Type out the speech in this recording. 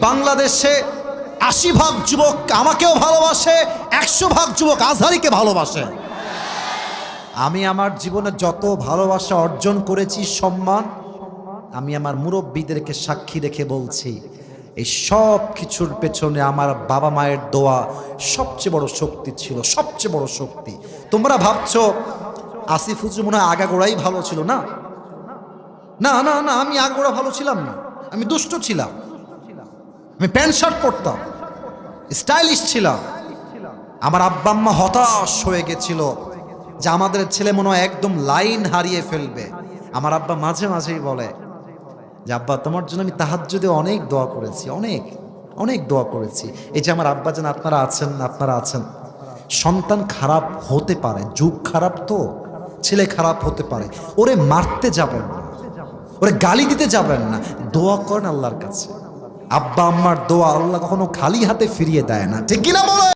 বাংলাদেশে ৮০% যুবক আমাকেও ভালোবাসে, ১০০% যুবক আজহারীকে ভালোবাসে। আমি আমার জীবনে যত ভালোবাসা অর্জন করেছি, সম্মান, আমি আমার মুরব্বীদেরকে সাক্ষী রেখে বলছি, এই সব কিছুর পেছনে আমার বাবা মায়ের দোয়া সবচেয়ে বড় শক্তি ছিল, সবচেয়ে বড় শক্তি। তোমরা ভাবছো আসিফ হুজুর মনে হয় আগাগোড়াই ভালো ছিল, না না না না, আমি আগাগোড়া ভালো ছিলাম না। আমি দুষ্ট ছিলাম, আমি প্যান্ট শার্ট পরতাম, স্টাইলিশ ছিলাম। আমার আব্বা আম্মা হতাশ হয়ে গেছিল যে আমাদের ছেলে মনে হয় একদম লাইন হারিয়ে ফেলবে। আমার আব্বা মাঝে মাঝেই বলে যে আব্বা তোমার জন্য আমি তাহাজ্জুদে অনেক দোয়া করেছি, অনেক অনেক দোয়া করেছি। এই যে আমার আব্বা যেন আপনারা আছেন। সন্তান খারাপ হতে পারে, যুগ খারাপ, তো ছেলে খারাপ হতে পারে, ওরে মারতে যাবেন না, ওরে গালি দিতে যাবেন না, দোয়া করেন আল্লাহর কাছে। আব্বা আম্মার দোয়া আল্লাহ কখনো খালি হাতে ফিরিয়ে দেয় না, ঠিক কিনা বলে?